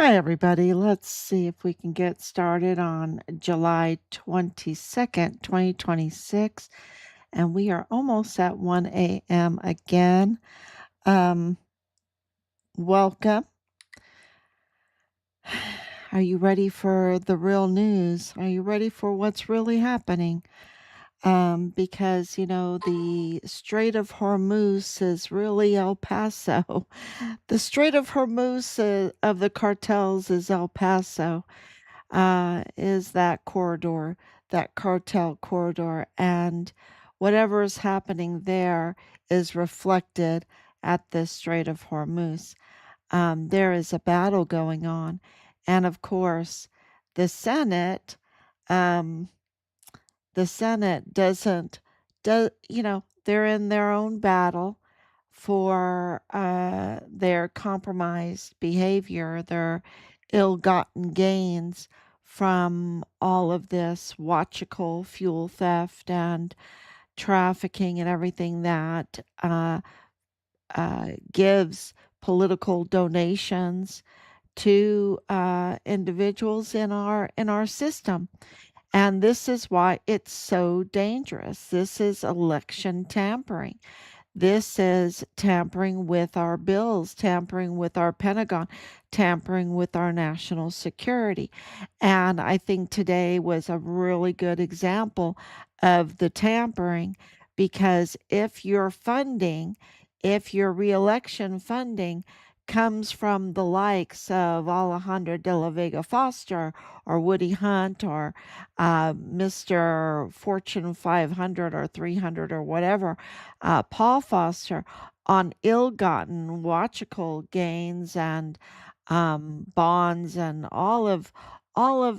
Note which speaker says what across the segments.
Speaker 1: Hi, everybody. Let's see if we can get started on July 22nd, 2026. And we are almost at 1 a.m. again. Um, Welcome. Are you ready for the real news? Are you ready for what's really happening? Because, the Strait of Hormuz is really El Paso. The Strait of Hormuz of the cartels is El Paso. Is that corridor, that cartel corridor. And whatever is happening there is reflected at the Strait of Hormuz. There is a battle going on. And of course, the Senate, um, the Senate they're in their own battle for their compromised behavior, their ill-gotten gains from all of this watchical fuel theft and trafficking and everything that gives political donations to individuals in our system. And this is why it's so dangerous. This is election tampering. This is tampering with our bills, tampering with our Pentagon, tampering with our national security. And I think today was a really good example of the tampering because if your reelection funding comes from the likes of Alejandro de la Vega Foster or Woody Hunt or Mr. Fortune 500 or 300 or whatever, Paul Foster, on ill-gotten watchical gains and bonds and all of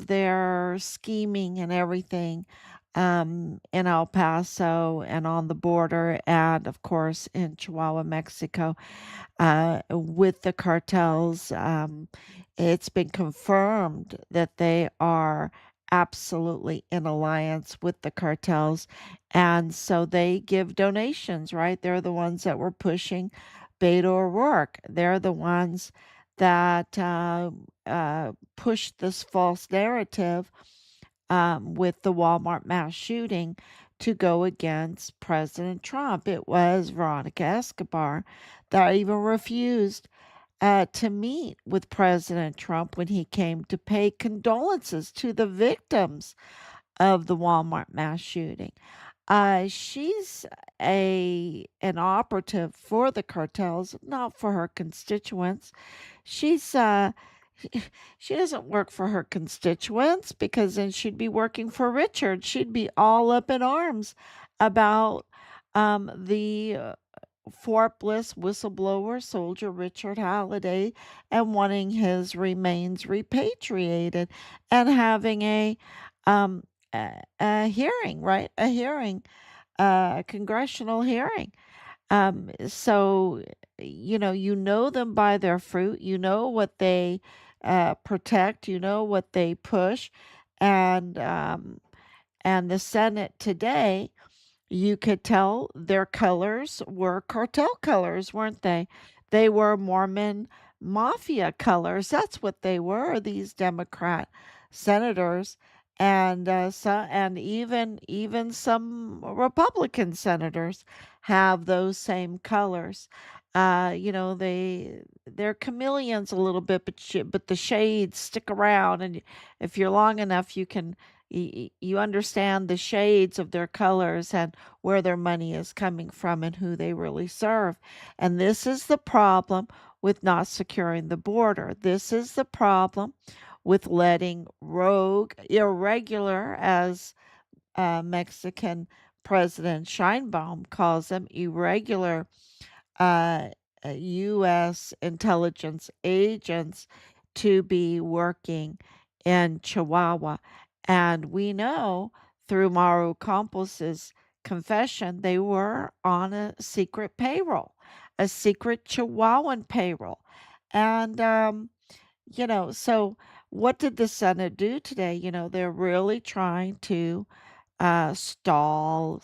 Speaker 1: their scheming and everything in El Paso and on the border, and of course in Chihuahua, Mexico, with the cartels. It's been confirmed that they are absolutely in alliance with the cartels. And so they give donations, right? They're the ones that were pushing Beto O'Rourke. They're the ones that pushed this false narrative with the Walmart mass shooting to go against President Trump. It was Veronica Escobar that even refused to meet with President Trump when he came to pay condolences to the victims of the Walmart mass shooting. She's an operative for the cartels, not for her constituents. She's she doesn't work for her constituents because then she'd be working for Richard. She'd be all up in arms about the Fort Bliss whistleblower soldier Richard Halliday and wanting his remains repatriated and having um, a hearing, right? A hearing, a congressional hearing. So, you know them by their fruit, you know what they protect, you know what they push. And, and the Senate today, you could tell their colors were cartel colors, weren't they? They were Mormon mafia colors. That's what they were, these Democrat senators. And even some Republican senators have those same colors. They're chameleons a little bit, but the shades stick around, and if you're long enough, you understand the shades of their colors and where their money is coming from and who they really serve. And this is the problem with not securing the border. This is the problem with letting rogue, irregular, as Mexican President Scheinbaum calls them, irregular uh, U.S. intelligence agents to be working in Chihuahua. And we know through Maru Campos's confession, they were on a secret payroll, a secret Chihuahuan payroll. And, so what did the Senate do today? They're really trying to stop,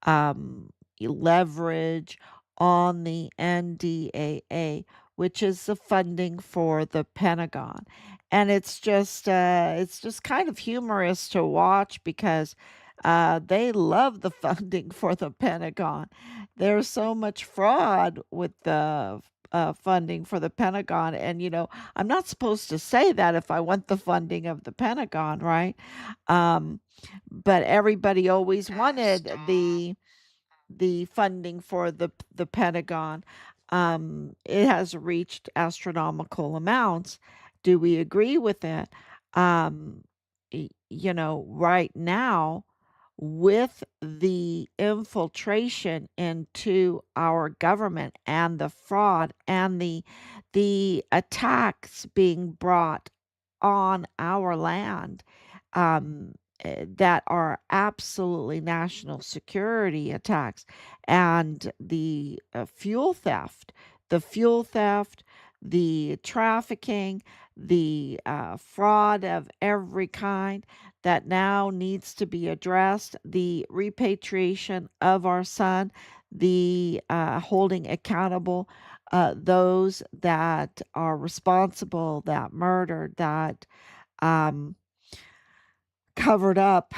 Speaker 1: um, leverage on the NDAA, which is the funding for the Pentagon. And it's just kind of humorous to watch because they love the funding for the Pentagon. There's so much fraud with the funding for the Pentagon. And, I'm not supposed to say that if I want the funding of the Pentagon, right? Um, but everybody always wanted the funding for the Pentagon. It has reached astronomical amounts. Do we agree with it? Um, right now, with the infiltration into our government and the fraud and the attacks being brought on our land, um, that are absolutely national security attacks, and the fuel theft, the trafficking, the fraud of every kind that now needs to be addressed, the repatriation of our son, the holding accountable those that are responsible, that murdered, that um, covered up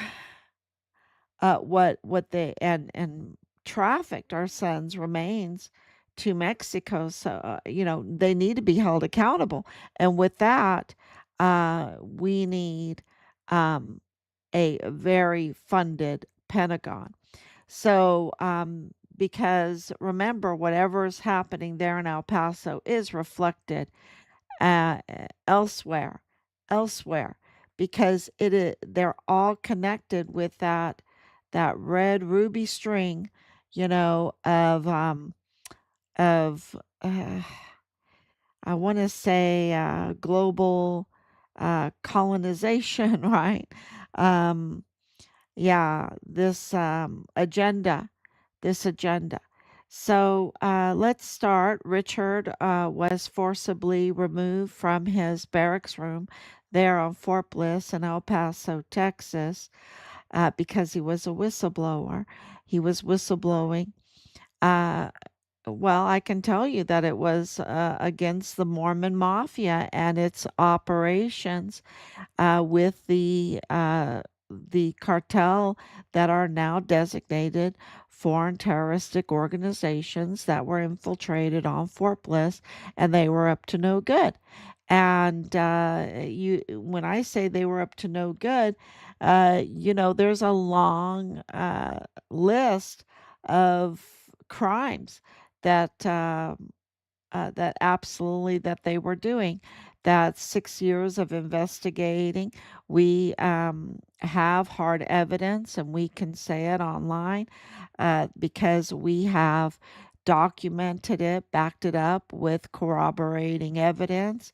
Speaker 1: what they and trafficked our son's remains to Mexico. So they need to be held accountable. And with that, we need um, a very funded Pentagon. So because remember, whatever is happening there in El Paso is reflected uh, elsewhere, elsewhere, because they're all connected with that red ruby string, of I want to say global colonization, right? Um, yeah, this agenda. So let's start. Richard was forcibly removed from his barracks room there on Fort Bliss in El Paso, Texas, because he was a whistleblower. He was whistleblowing. Uh, well, I can tell you that it was against the Mormon Mafia and its operations with the cartel that are now designated foreign terroristic organizations that were infiltrated on Fort Bliss, and they were up to no good. And when I say they were up to no good, there's a long list of crimes that that absolutely that they were doing. That 6 years of investigating, we have hard evidence, and we can say it online because we have documented it, backed it up with corroborating evidence,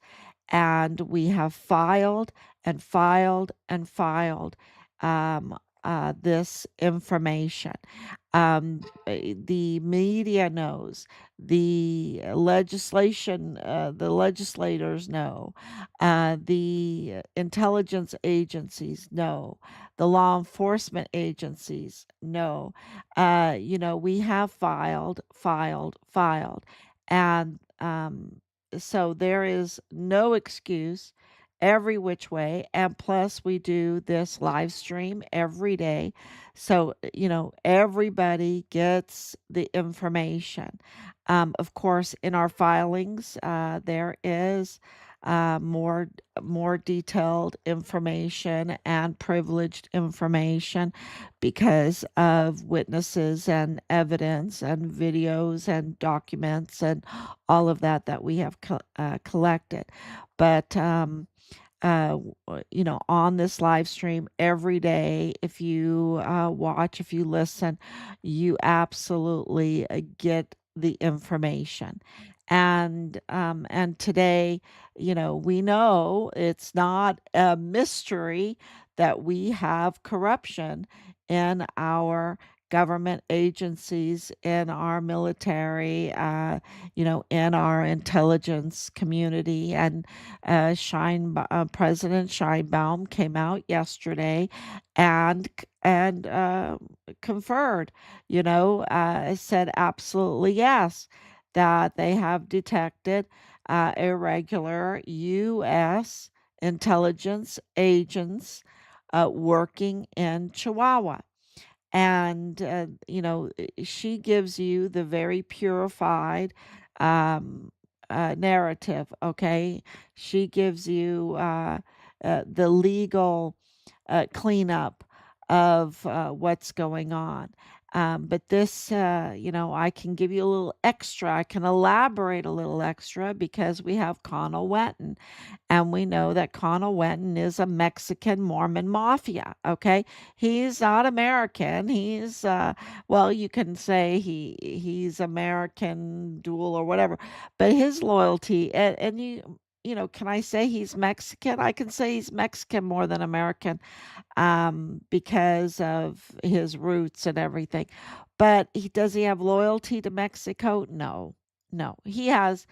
Speaker 1: and we have filed and filed and filed this information. The media knows, the legislators know, the intelligence agencies know, the law enforcement agencies know. We have filed, filed, filed, and so there is no excuse every which way. And plus, we do this live stream every day. So, everybody gets the information. Of course, in our filings, there is more detailed information and privileged information because of witnesses and evidence and videos and documents and all of that we have collected. But on this live stream every day, if you watch, if you listen, you absolutely get the information. And today, we know it's not a mystery that we have corruption in our government agencies, in our military, in our intelligence community. And President Scheinbaum came out yesterday and conferred, said absolutely yes, that they have detected irregular U.S. intelligence agents working in Chihuahua. And, she gives you the very purified um, narrative, okay? She gives you the legal cleanup of what's going on. But this, I can give you a little extra. I can elaborate a little extra because we have Connell Wetton. And we know that Connell Wetton is a Mexican Mormon mafia. Okay. He's not American. He's, well, you can say he's American dual or whatever, but his loyalty, and can I say he's Mexican? I can say he's Mexican more than American because of his roots and everything. But does he have loyalty to Mexico? No, no. He has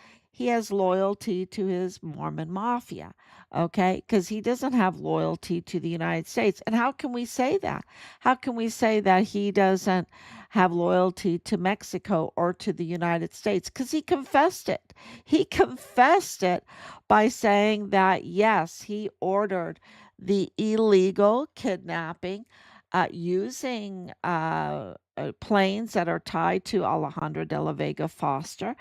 Speaker 1: loyalty to his Mormon mafia, okay? Because he doesn't have loyalty to the United States. And how can we say that? How can we say that he doesn't have loyalty to Mexico or to the United States? Because he confessed it. He confessed it by saying that, yes, he ordered the illegal kidnapping using planes that are tied to Alejandra de la Vega Foster,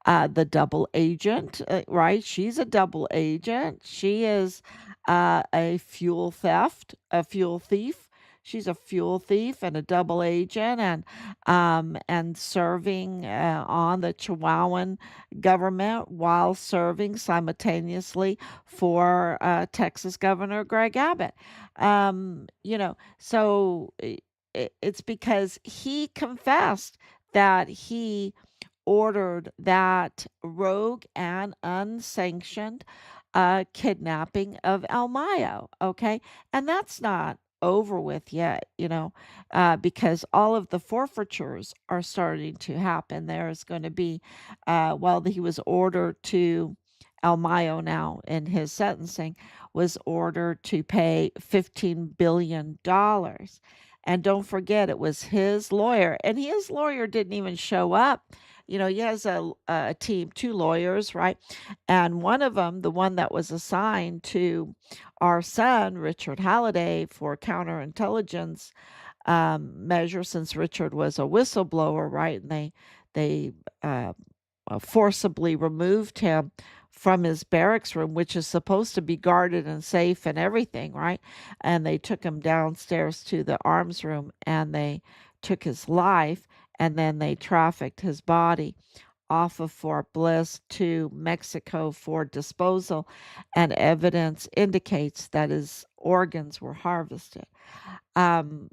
Speaker 1: the double agent, right? She's a double agent. She is a fuel thief. She's a fuel thief and a double agent, and serving on the Chihuahuan government while serving simultaneously for Texas Governor Greg Abbott. So it's because he confessed that he ordered that rogue and unsanctioned kidnapping of El Mayo. Okay. And that's not over with yet, because all of the forfeitures are starting to happen. There's going to be, he was ordered to, El Mayo now in his sentencing was ordered to pay $15 billion. And don't forget, it was his lawyer, and his lawyer didn't even show up. He has a team, two lawyers, right? And one of them, the one that was assigned to our son, Richard Halliday, for counterintelligence measure, since Richard was a whistleblower, right? And they forcibly removed him from his barracks room, which is supposed to be guarded and safe and everything, right? And they took him downstairs to the arms room and they took his life, and then they trafficked his body off of Fort Bliss to Mexico for disposal, and evidence indicates that his organs were harvested. Um,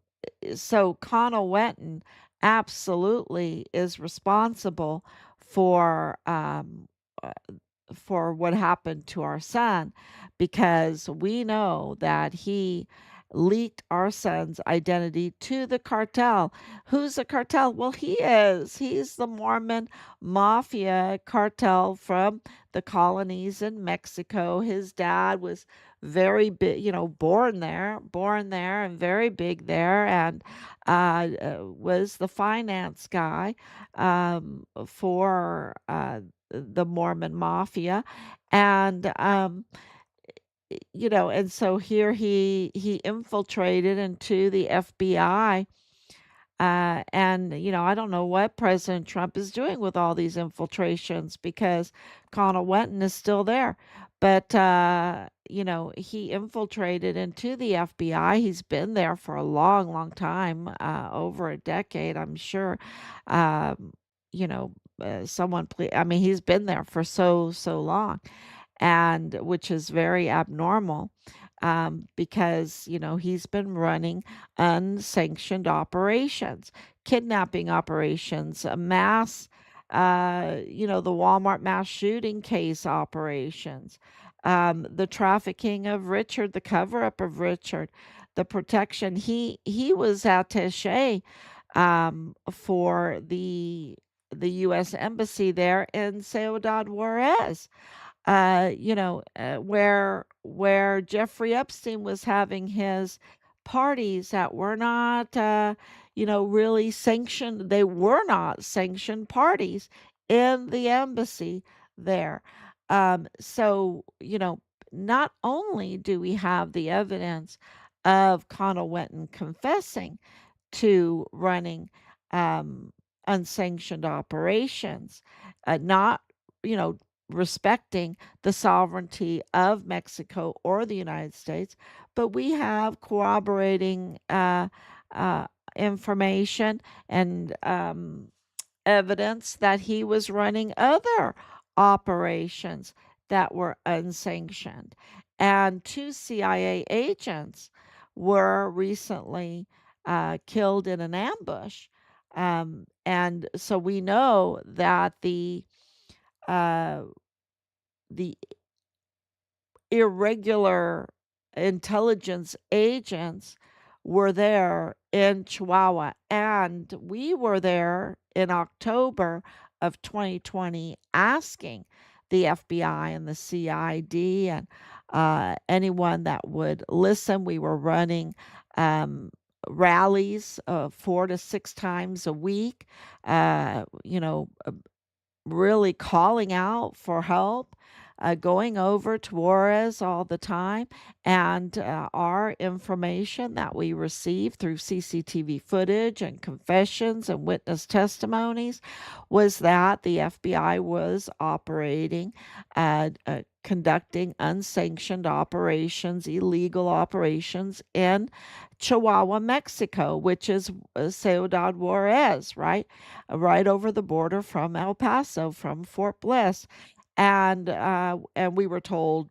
Speaker 1: so Connell Wetton absolutely is responsible for um, uh, for what happened to our son, because we know that he leaked our son's identity to the cartel. Who's the cartel? Well, he is. He's the Mormon mafia cartel from the colonies in Mexico. His dad was very big, born there and very big there, and was the finance guy for the Mormon mafia. And and so here he infiltrated into the FBI. And I don't know what President Trump is doing with all these infiltrations, because Connell Wetton is still there. But he infiltrated into the FBI. He's been there for a long, long time, over a decade, I'm sure. Um, someone please, I mean, he's been there for so long, and which is very abnormal, because he's been running unsanctioned operations, kidnapping operations, a mass, the Walmart mass shooting case operations, the trafficking of Richard, the cover up of Richard, the protection. He was attaché for the U.S. embassy there in Ciudad Juarez, where Jeffrey Epstein was having his parties that were not, really sanctioned. They were not sanctioned parties in the embassy there. So, not only do we have the evidence of Connell Wenton confessing to running um, unsanctioned operations, not, you know, respecting the sovereignty of Mexico or the United States, but we have corroborating uh, information and evidence that he was running other operations that were unsanctioned. And two CIA agents were recently killed in an ambush. And so we know that uh, the irregular intelligence agents were there in Chihuahua. And we were there in October of 2020 asking the FBI and the CID and anyone that would listen. We were running rallies 4 to 6 times a week, really calling out for help, going over to Juarez all the time. And our information that we received through CCTV footage and confessions and witness testimonies was that the FBI was operating, conducting unsanctioned operations, illegal operations in Chihuahua, Mexico, which is Ciudad Juarez, right? Right over the border from El Paso, from Fort Bliss. And we were told,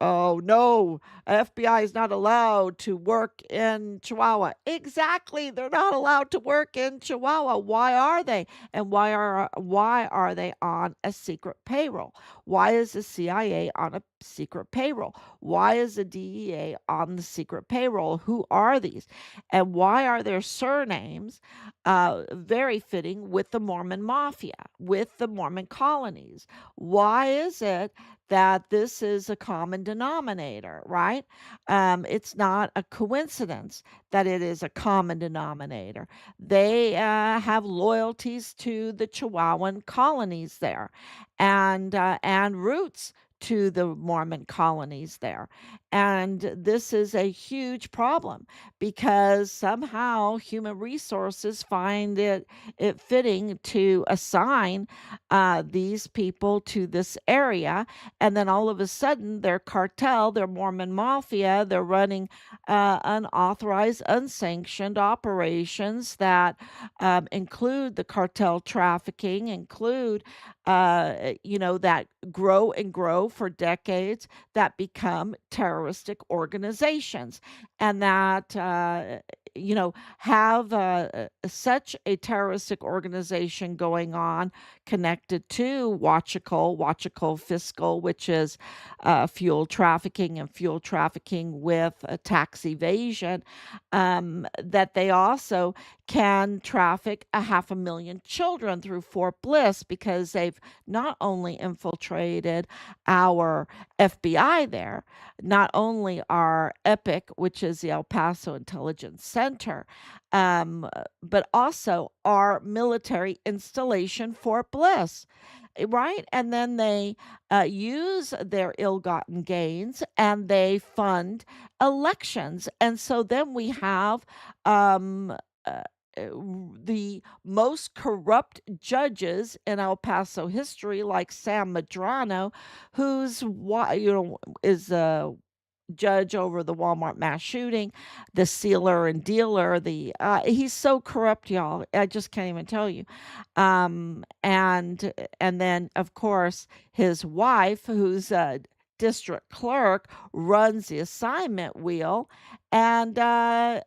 Speaker 1: "Oh no, FBI is not allowed to work in Chihuahua." Exactly, they're not allowed to work in Chihuahua. Why are they? And why are they on a secret payroll? Why is the CIA on a secret payroll? Why is the DEA on the secret payroll? Who are these? And why are their surnames very fitting with the Mormon mafia, with the Mormon colonies? Why is it that this is a common denominator, right? It's not a coincidence that it is a common denominator. They have loyalties to the Chihuahuan colonies there, and roots to the Mormon colonies there. And this is a huge problem because somehow human resources find it fitting to assign these people to this area. And then all of a sudden, their cartel, their Mormon mafia, they're running unauthorized, unsanctioned operations that include the cartel trafficking, include, that grow and grow for decades, that become terroristic organizations, and that, have such a terroristic organization going on connected to Wachico Fiscal, which is fuel trafficking and fuel trafficking with tax evasion, that they also can traffic 500,000 children through Fort Bliss because they've not only infiltrated our FBI there, not only our EPIC, which is the El Paso Intelligence Center, but also our military installation, Fort Bliss, right? And then they use their ill-gotten gains and they fund elections. And so then we have um, uh, the most corrupt judges in El Paso history, like Sam Medrano, who's is judge over the Walmart mass shooting, the sealer and dealer. The He's so corrupt, y'all. I just can't even tell you. And then of course his wife, who's a district clerk, runs the assignment wheel and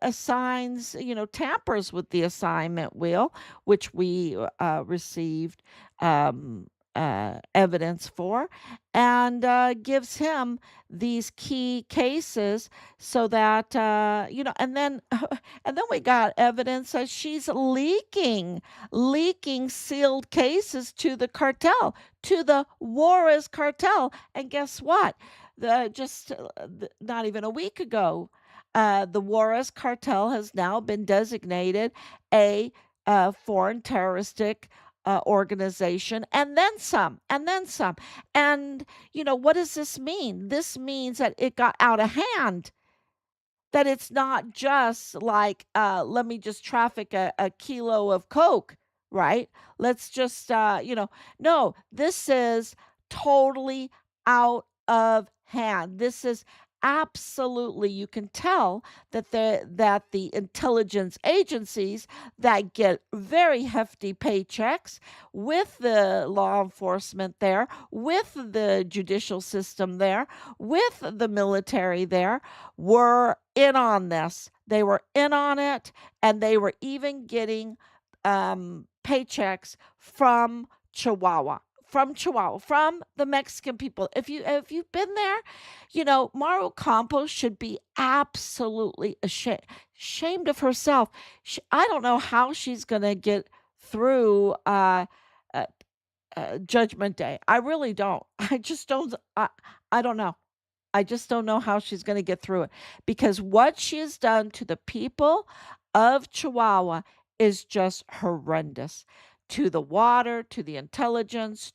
Speaker 1: assigns, tampers with the assignment wheel, which we received evidence for, and gives him these key cases so that and then we got evidence that she's leaking sealed cases to the cartel, to the Juarez cartel. And guess what? Not even a week ago, the Juarez cartel has now been designated a foreign terroristic organization, and then some, and then some. And, what does this mean? This means that it got out of hand, that it's not just like, let me just traffic a kilo of Coke, right? Let's just, no, this is totally out of hand. This is absolutely, you can tell that the intelligence agencies that get very hefty paychecks, with the law enforcement there, with the judicial system there, with the military there, were in on this. They were in on it, and they were even getting paychecks from Chihuahua. From Chihuahua, from the Mexican people. If you've been there, Maru Campos should be absolutely ashamed of herself. I don't know how she's gonna get through uh, Judgment Day. I really don't. I just don't. I don't know. I just don't know how she's going to get through it, because what she has done to the people of Chihuahua is just horrendous. To the water, to the intelligence,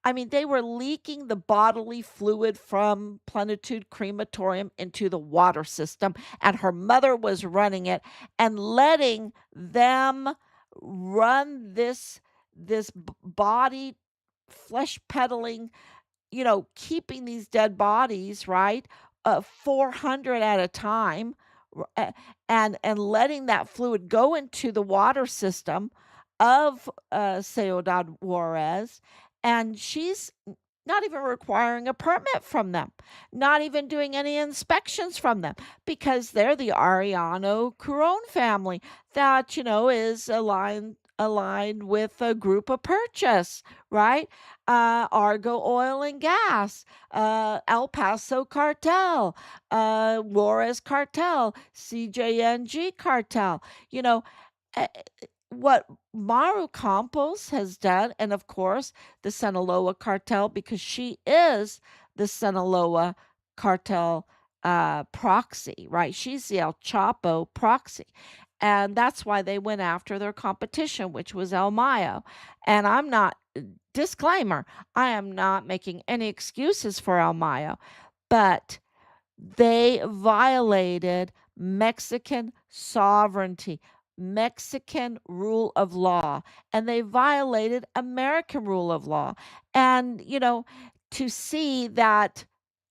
Speaker 1: I mean, they were leaking the bodily fluid from Plenitude Crematorium into the water system, and her mother was running it and letting them run this body flesh peddling, keeping these dead bodies, right? 400 at a time, and letting that fluid go into the water system of Ciudad Juarez, and she's not even requiring a permit from them, not even doing any inspections from them, because they're the Ariano Curon family that, is aligned with a group of purchase, right? Argo Oil and Gas, El Paso Cartel, Juarez Cartel, CJNG Cartel. You know, uh, what Maru Campos has done, and of course the Sinaloa Cartel, because she is the Sinaloa Cartel proxy, right? She's the El Chapo proxy. And that's why they went after their competition, which was El Mayo. And I'm not, disclaimer, I am not making any excuses for El Mayo, but they violated Mexican sovereignty, Mexican rule of law, and they violated American rule of law. And, to see that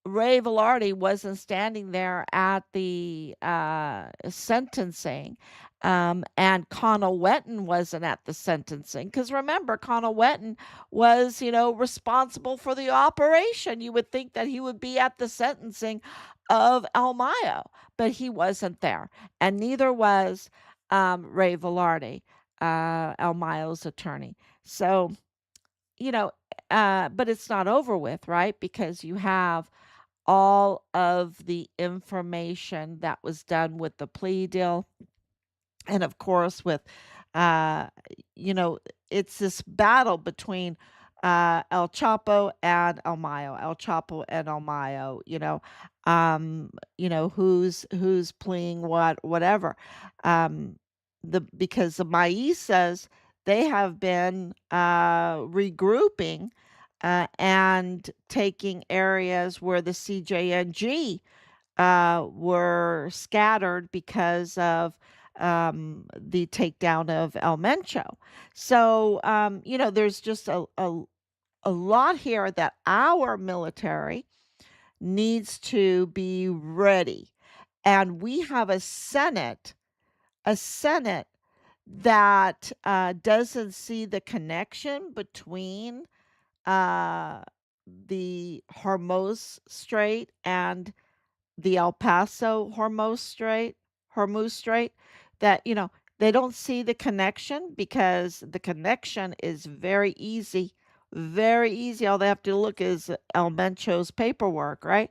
Speaker 1: Ray Velarde wasn't standing there at the sentencing, and Connell Wetton wasn't at the sentencing. Because remember, Connell Wetton was, responsible for the operation. You would think that he would be at the sentencing of El Mayo, but he wasn't there. And neither was Ray Velarde, El Mayo's attorney. So, you know, but it's not over with, right? Because you have all of the information that was done with the plea deal, and of course with uh you know it's this battle between El Chapo and El Mayo, El Chapo and El Mayo, who's pleading whatever. um because the Maíz says they have been regrouping, and taking areas where the CJNG were scattered because of the takedown of El Mencho. So, there's just a lot here that our military needs to be ready. And we have a Senate that doesn't see the connection between uh, the Hormuz Strait and the El Paso Hormuz Strait, that, they don't see the connection, because the connection is very easy. Very easy. All they have to look is El Mencho's paperwork, right?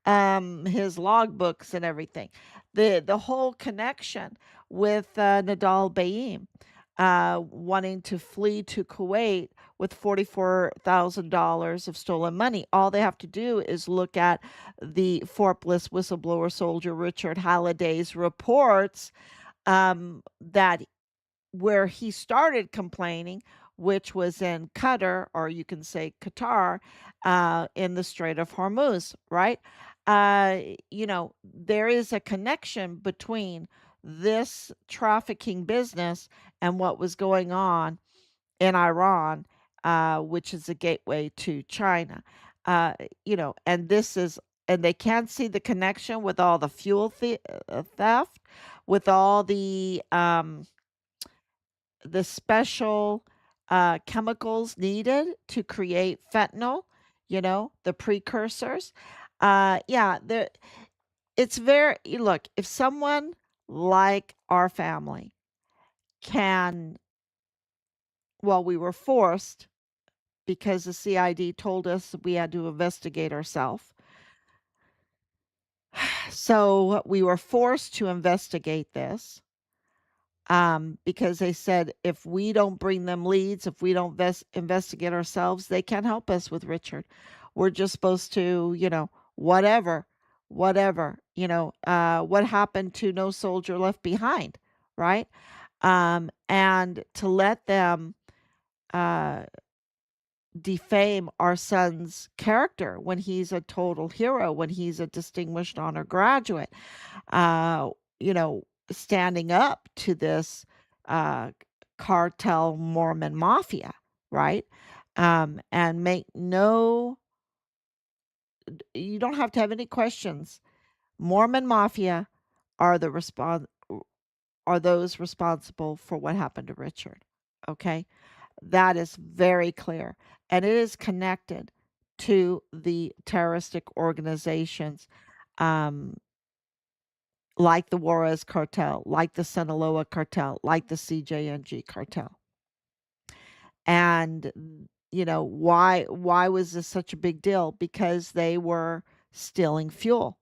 Speaker 1: His logbooks and everything. The whole connection with Nadal Bayim wanting to flee to Kuwait with $44,000 of stolen money. All they have to do is look at the Fort Bliss whistleblower soldier Richard Halliday's reports, that where he started complaining which was in Qatar, or you can say Qatar, in the Strait of Hormuz, right? Uh, there is a connection between this trafficking business and what was going on in Iran, which is a gateway to China. Uh, and and they can see the connection with all the theft, with all the special chemicals needed to create fentanyl, the precursors. Yeah, it's very, look, if someone like our family can, well, we were forced because the CID told us we had to investigate ourselves. So we were forced to investigate this because they said if we don't bring them leads, if we don't investigate ourselves, they can't help us with Richard. We're just supposed to, whatever, what happened to No Soldier Left Behind, right? And to let them uh, defame our son's character when he's a total hero, when he's a distinguished honor graduate, uh, you know, standing up to this uh, cartel Mormon mafia, right? And make no, you don't have to have any questions. Mormon mafia are are those responsible for what happened to Richard. Okay. That is very clear. And it is connected to the terroristic organizations um, like the Juarez cartel, like the Sinaloa cartel, like the CJNG cartel. And why was this such a big deal? Because they were stealing fuel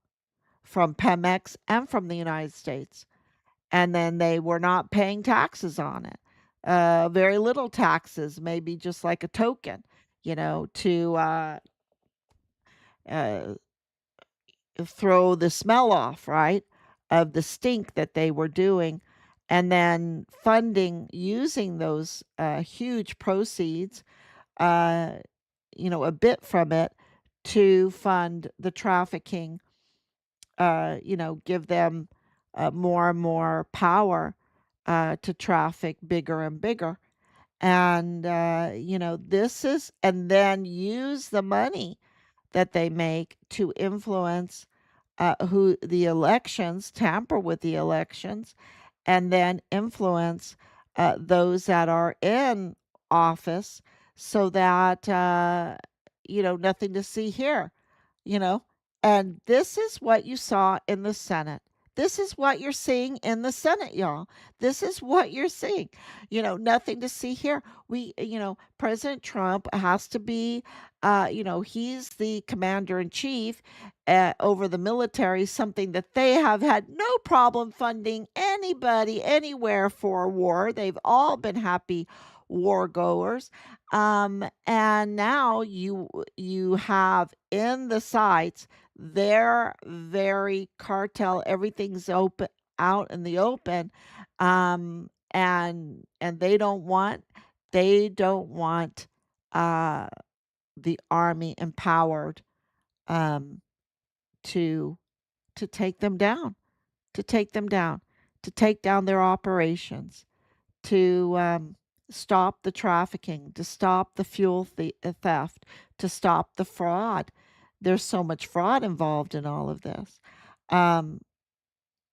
Speaker 1: from Pemex and from the United States. And then they were not paying taxes on it. Very little taxes, maybe just like a token, to uh, throw the smell off, right, of the stink that they were doing. And then funding, using those huge proceeds, uh, a bit from it to fund the trafficking, give them more and more power to traffic bigger and bigger. And, and then use the money that they make to influence who the elections, tamper with the elections, and then influence those that are in office so that, nothing to see here, you know. And this is what you saw in the Senate. This is what you're seeing in the Senate, y'all. This is what you're seeing. Nothing to see here. President Trump has to be, he's the commander in chief over the military, something that they have had no problem funding anybody anywhere for a war. They've all been happy war goers. And now you have in the sites they're very cartel, everything's open, out in the open. And they don't want uh the army empowered um to to take them down, to take them down, to take down their operations, to stop the trafficking, to stop the theft, to stop the fraud. There's so much fraud involved in all of this, um,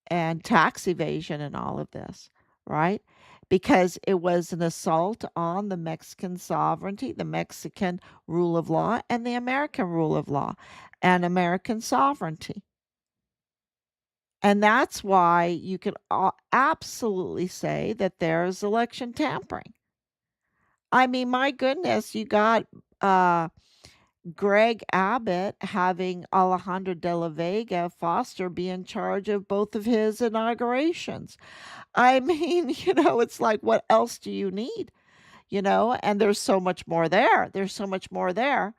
Speaker 1: and tax evasion and all of this, right? Because it was an assault on the Mexican sovereignty, the Mexican rule of law, and the American rule of law and American sovereignty. And that's why you can absolutely say that there's election tampering. I mean, my goodness, you got uh, Greg Abbott having Alejandro de la Vega Foster be in charge of both of his inaugurations. I mean, it's like, what else do you need? And there's so much more there. There's so much more there.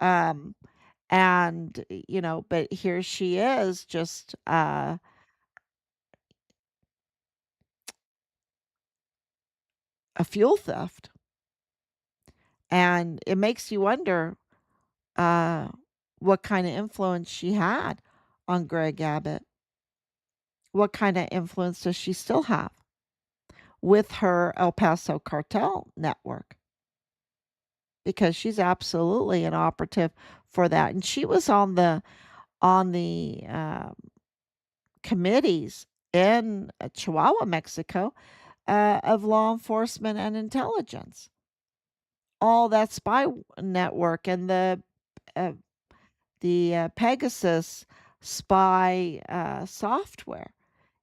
Speaker 1: Um, and, but here she is just a fuel theft. And it makes you wonder uh, what kind of influence she had on Greg Abbott. What kind of influence does she still have with her El Paso cartel network? Because she's absolutely an operative for that, and she was on the committees in Chihuahua, Mexico, of law enforcement and intelligence. All that spy network and uh, the Pegasus spy software,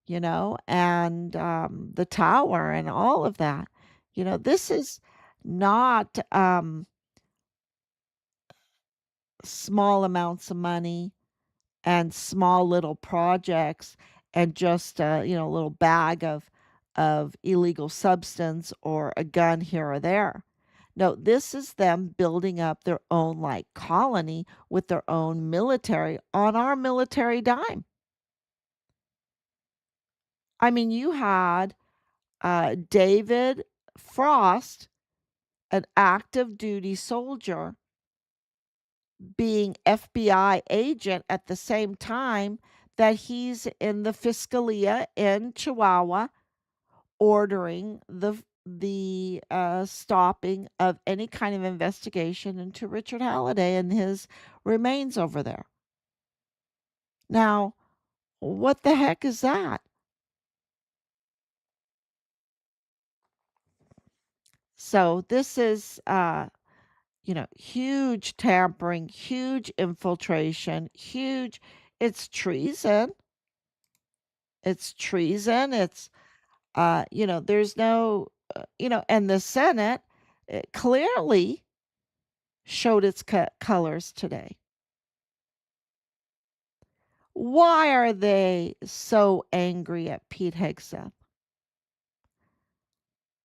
Speaker 1: and the tower and all of that. This is not small amounts of money and small little projects and just a little bag of illegal substance or a gun here or there. No, this is them building up their own like colony with their own military on our military dime. I mean, you had David Frost, an active duty soldier, being FBI agent at the same time that he's in the Fiscalia in Chihuahua ordering the stopping of any kind of investigation into Richard Halliday and his remains over there. Now, what the heck is that? So this is huge tampering, huge infiltration, huge it's treason. It's treason. There's no and the Senate clearly showed its colors today. Why are they so angry at Pete Hegseth?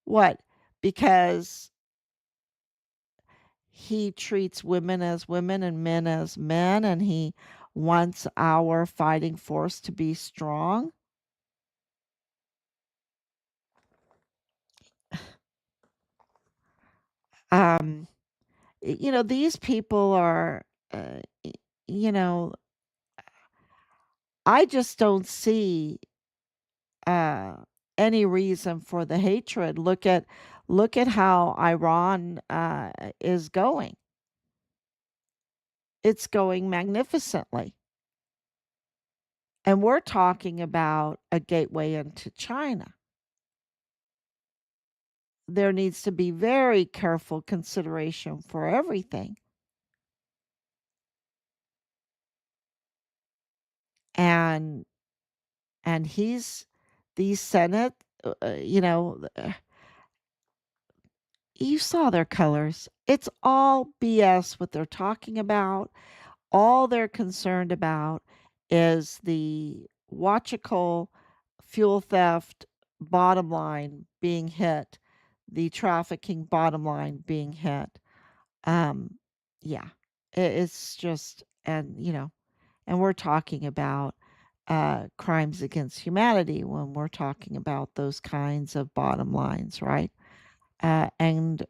Speaker 1: What? Because he treats women as women and men as men, and he wants our fighting force to be strong? Um, these people are, you know, I just don't see uh, any reason for the hatred. Look at how Iran is going. It's going magnificently. And we're talking about a gateway into China. There needs to be very careful consideration for everything. And he's the Senate, you saw their colors. It's all BS what they're talking about. All they're concerned about is the watchable fuel theft bottom line being hit, the trafficking bottom line being hit. Um, yeah, it's just, and we're talking about crimes against humanity when we're talking about those kinds of bottom lines, right? And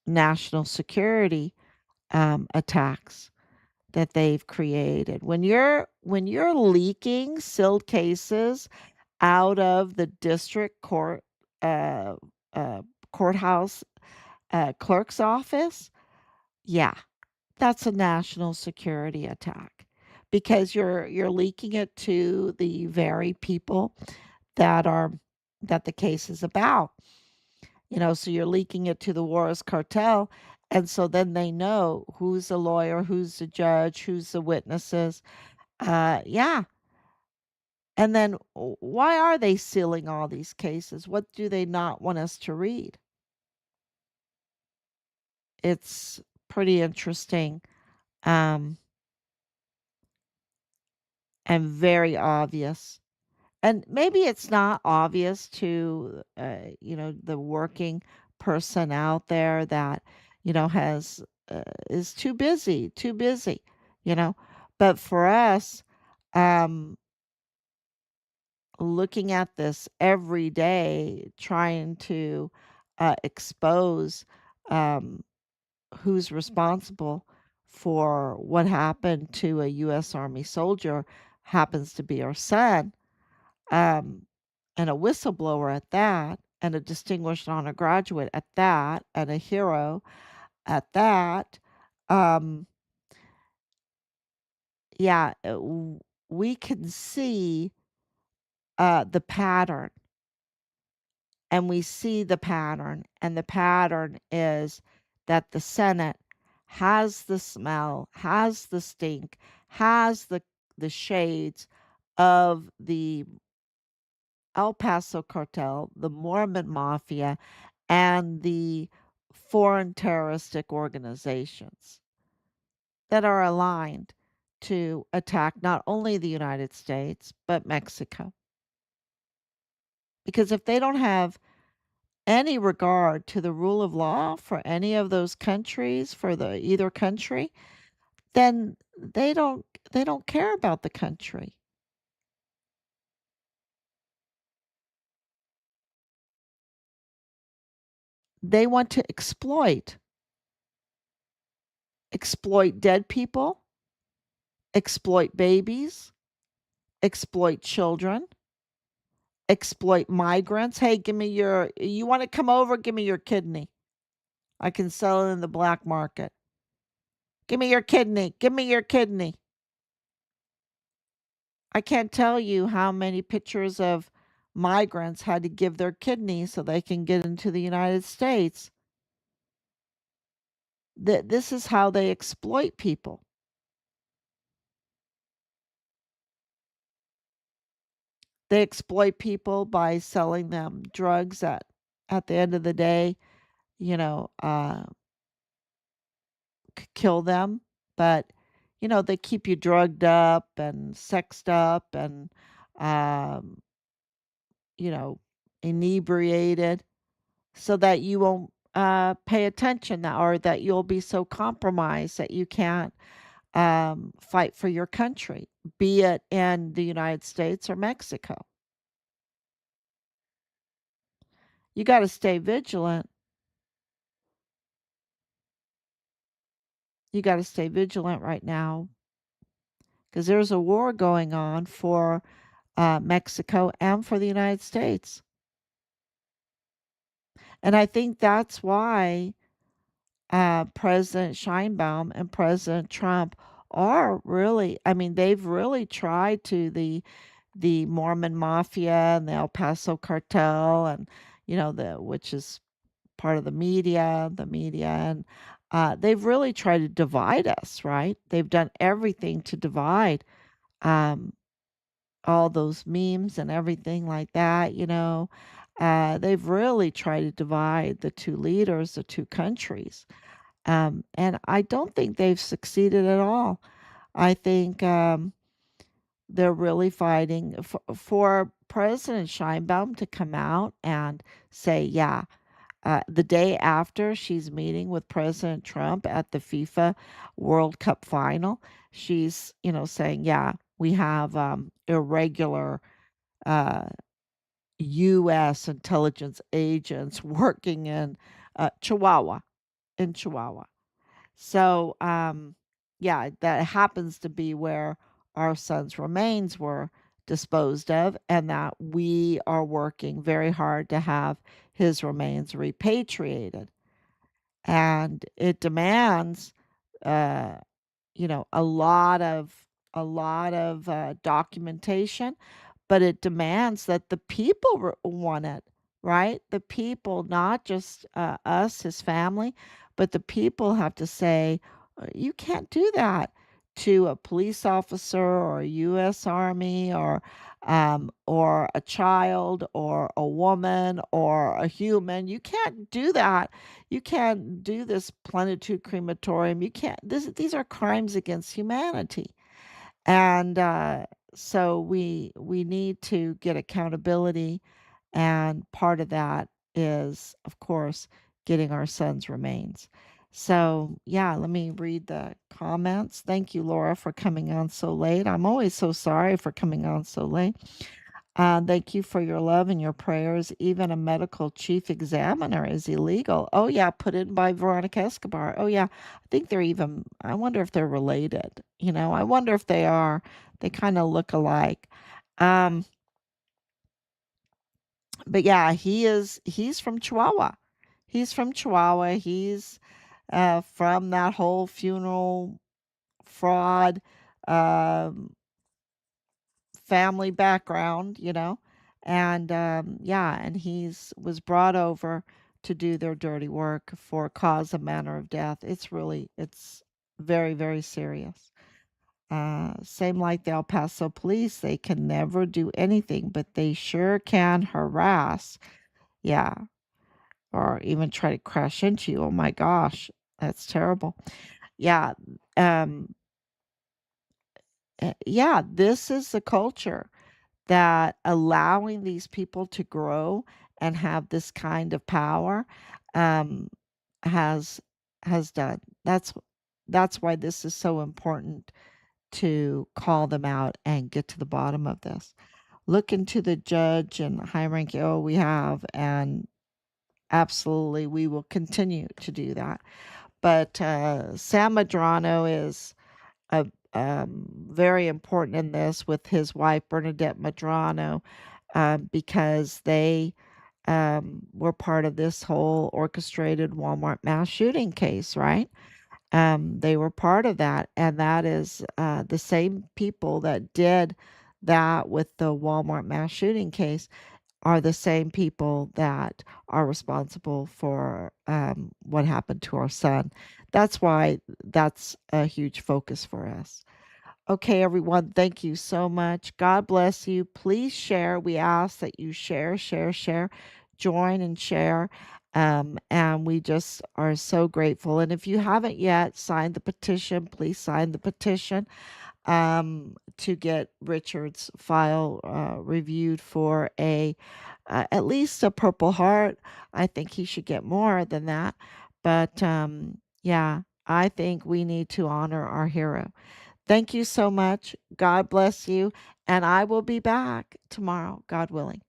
Speaker 1: national security attacks that they've created. When you're leaking sealed cases out of the district court uh, uh, courthouse clerk's office, yeah, that's a national security attack because you're leaking it to the very people that are that the case is about. So you're leaking it to the Juarez cartel. And so then they know who's the lawyer, who's the judge, who's the witnesses. Yeah. And then why are they sealing all these cases? What do they not want us to read? It's pretty interesting um, and very obvious. And maybe it's not obvious to, the working person out there that, has is too busy, you know. But for us, um, looking at this every day, trying to expose, um, who's responsible for what happened to a U.S. Army soldier happens to be our son, um, and a whistleblower at that, and a distinguished honor graduate at that, and a hero at that. Um, yeah, we can see the pattern, and we see the pattern, and the pattern is that the Senate has the smell, has the stink, has the shades of the El Paso cartel, the Mormon mafia, and the foreign terroristic organizations that are aligned to attack not only the United States, but Mexico. Because if they don't have any regard to the rule of law for any of those countries, for the either country, then they don't care about the country. They want to exploit dead people, exploit babies, exploit children, exploit migrants. Hey, you want to come over? Give me your kidney. I can sell it in the black market. Give me your kidney. Give me your kidney. I can't tell you how many pictures of migrants had to give their kidney so they can get into the United States. This is how they exploit people. They exploit people by selling them drugs that, at the end of the day, you know, kill them. But, they keep you drugged up and sexed up and, um, you know, inebriated so that you won't pay attention or that you'll be so compromised that you can't fight for your country, be it in the United States or Mexico. You got to stay vigilant. You got to stay vigilant right now because there's a war going on for Mexico and for the United States. And I think that's why President Scheinbaum and President Trump are really, I mean, they've really tried to the Mormon mafia and the El Paso cartel and which is part of the media and they've really tried to divide us, right? They've done everything to divide um, all those memes and everything like that. They've really tried to divide the two leaders, the two countries. And I don't think they've succeeded at all. I think they're really fighting for President Scheinbaum to come out and say, yeah, the day after she's meeting with President Trump at the FIFA World Cup final, she's, saying, yeah, we have irregular uh, U.S. intelligence agents working in Chihuahua. So, yeah, that happens to be where our son's remains were disposed of, and that we are working very hard to have his remains repatriated. And it demands, uh, a lot of documentation, but it demands that the people want it, right? The people, not just us, his family, but the people have to say, you can't do that to a police officer or a U.S. Army or a child or a woman or a human. You can't do that. You can't do this plenitude crematorium. You can't. These are crimes against humanity. And so we need to get accountability, and part of that is, of course, getting our son's remains. So yeah, let me read the comments. Thank you, Laura, for coming on so late. I'm always so sorry for coming on so late. Thank you for your love and your prayers. Even a medical chief examiner is illegal. Oh, yeah, put in by Veronica Escobar. Oh, yeah, I think they're even, I wonder if they're related. I wonder if they are. They kind of look alike. Um, but yeah, he's from Chihuahua. He's from Chihuahua. He's from that whole funeral fraud um, family background. And yeah, and he's was brought over to do their dirty work for cause and manner of death. It's very, very serious. Same like the El Paso police, they can never do anything, but they sure can harass. Yeah, or even try to crash into you. Oh my gosh, that's terrible. Yeah, um, yeah, this is the culture that allowing these people to grow and have this kind of power um, has has done. That's why this is so important to call them out and get to the bottom of this. Look into the judge and high ranking. Oh, we have, and absolutely, we will continue to do that. But Sam Madrano is uh, very important in this with his wife Bernadette Madrano because they were part of this whole orchestrated Walmart mass shooting case, right? They were part of that, and that is the same people that did that with the Walmart mass shooting case are the same people that are responsible for what happened to our son. That's why that's a huge focus for us. Okay, everyone, thank you so much. God bless you. Please share. We ask that you share, share, share, join and share. And we just are so grateful. And if you haven't yet signed the petition, please sign the petition to get Richard's file reviewed for at least a Purple Heart. I think he should get more than that. But yeah, I think we need to honor our hero. Thank you so much. God bless you. And I will be back tomorrow, God willing.